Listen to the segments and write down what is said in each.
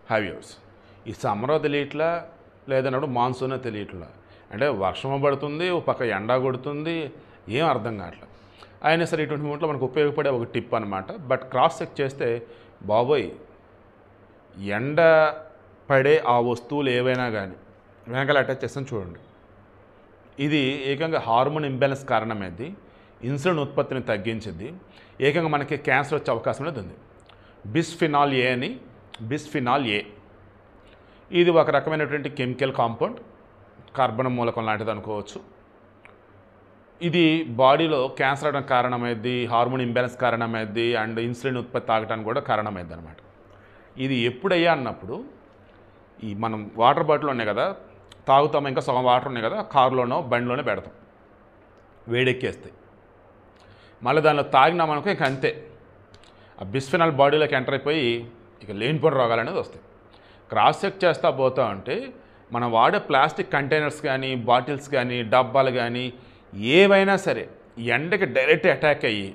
have yours ఈ సమ్మరో తెలియట్లా లేదన్నప్పుడు మాన్సూనో తెలియట్లా అంటే వర్షం పడుతుంది ఒక పక్క ఎండ కొడుతుంది ఏం అర్థం కావట్లేదు అయినా సరే ఇటువంటి మూమెంట్లో మనకు ఉపయోగపడే ఒక టిప్ అనమాట బట్ క్రాస్ చెక్ చేస్తే బాబోయ్ ఎండ పడే ఆ వస్తువులు ఏవైనా కానీ వెనకాల అటాచ్ చేస్తాను చూడండి ఇది ఏకంగా హార్మోన్ ఇంబ్యాలెన్స్ కారణమైంది ఇన్సులిన్ ఉత్పత్తిని తగ్గించింది ఏకంగా మనకి క్యాన్సర్ వచ్చే అవకాశం అనేది ఉంది బిస్ఫినాల్ ఏ అని బిస్ఫినాల్ ఏ ఇది ఒక రకమైనటువంటి కెమికల్ కాంపౌండ్ కార్బన్ మూలకం లాంటిది అనుకోవచ్చు ఇది బాడీలో క్యాన్సర్ అవడానికి కారణమైంది హార్మోన్ ఇంబ్యాలెన్స్ కారణమైంది అండ్ ఇన్సులిన్ ఉత్పత్తి ఆగటానికి కూడా కారణమైంది అనమాట ఇది ఎప్పుడయ్యా అన్నప్పుడు ఈ మనం వాటర్ బాటిల్ ఉన్నాయి కదా తాగుతాము ఇంకా సగం వాటర్ ఉన్నాయి కదా కారులోనో బండిలోనే పెడతాం వేడెక్కేస్తాయి మళ్ళీ దానిలో తాగినామనుకో ఇంక అంతే ఆ బిస్ఫినాల్ బాడీలోకి ఎంటర్ అయిపోయి ఇక లేనిపోయిన రోగాలు అనేది వస్తాయి క్రాస్ చెక్ చేస్తూ పోతా ఉంటే మనం వాడే ప్లాస్టిక్ కంటైనర్స్ కానీ బాటిల్స్ కానీ డబ్బాలు కానీ ఏవైనా సరే ఎండకి డైరెక్ట్ అటాక్ అయ్యి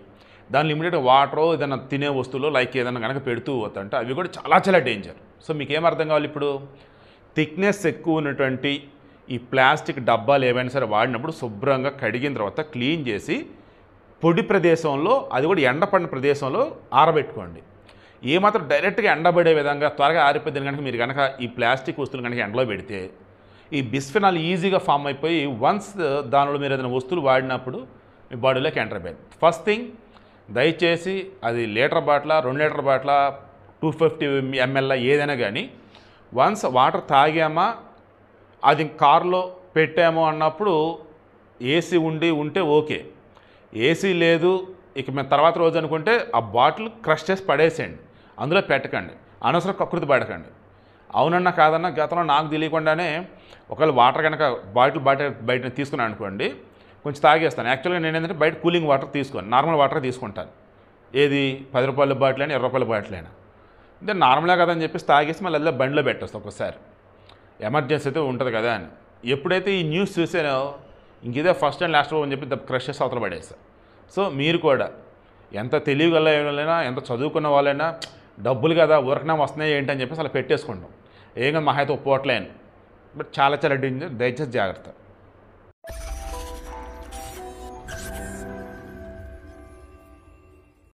దాని లిమిటెడ్ వాటరో ఏదైనా తినే వస్తువులు లైక్ ఏదైనా కనుక పెడుతూ పోతుంటే అవి కూడా చాలా డేంజర్ సో మీకు ఏం అర్థం కావాలి ఇప్పుడు థిక్నెస్ ఎక్కువ ఉన్నటువంటి ఈ ప్లాస్టిక్ డబ్బాలు ఏవైనా సరే వాడినప్పుడు శుభ్రంగా కడిగిన తర్వాత క్లీన్ చేసి పొడి ప్రదేశంలో అది కూడా ఎండపడిన ప్రదేశంలో ఆరబెట్టుకోండి ఏమాత్రం డైరెక్ట్గా ఎండబడే విధంగా త్వరగా ఆరిపోతుంది కనుక మీరు కనుక ఈ ప్లాస్టిక్ వస్తువులు కనుక ఎండలో పెడితే ఈ బిస్ఫినాల్ ఈజీగా ఫామ్ అయిపోయి వన్స్ దానిలో మీరు ఏదైనా వస్తువులు వాడినప్పుడు మీ బాడీలోకి ఎంటర్ అయిపోయింది ఫస్ట్ థింగ్ దయచేసి అది litre bottle 2 litre bottle 250 ml ఏదైనా కానీ వన్స్ వాటర్ తాగామా అది కారులో పెట్టాము అన్నప్పుడు ఏసీ ఉంటే ఓకే ఏసీ లేదు ఇక మేము తర్వాత రోజు అనుకుంటే ఆ బాటిల్ క్రష్ చేసి పడేసేయండి అందులో పెట్టకండి అనవసరం కకృతి పడకండి అవునన్నా కాదన్నా గతంలో నాకు తెలియకుండానే ఒకవేళ వాటర్ కనుక బాటిల్ బయట తీసుకున్నాను అనుకోండి కొంచెం తాగేస్తాను యాక్చువల్గా నేను ఏంటంటే బయట కూలింగ్ వాటర్ తీసుకోను నార్మల్ వాటర్ తీసుకుంటాను ఏది 10 రూపాయల బాటిల్ అయినా 20 రూపాయల బాటిల్ అయినా అంటే నార్మల్గా కదా అని చెప్పేసి తాగేసి మళ్ళీ అలా బండిలో పెట్టేస్తాను ఒకసారి ఎమర్జెన్సీ అయితే ఉంటుంది కదా అని ఎప్పుడైతే ఈ న్యూస్ చూసానో ఇంక ఫస్ట్ అండ్ లాస్ట్ అని చెప్పి క్రష్ చేసి అవతల పడేస్తాను సో మీరు కూడా ఎంత తెలియగల వాళ్ళైనా ఎంత చదువుకున్న వాళ్ళైనా డబ్బులు కదా ఊరకనా వస్తున్నాయి ఏంటి అని చెప్పేసి అలా పెట్టేసుకుంటాం ఏం కదా మహా అయితే ఒప్పుకోవట్లేను బట్ చాలా డేంజర్ దయచేసి జాగ్రత్త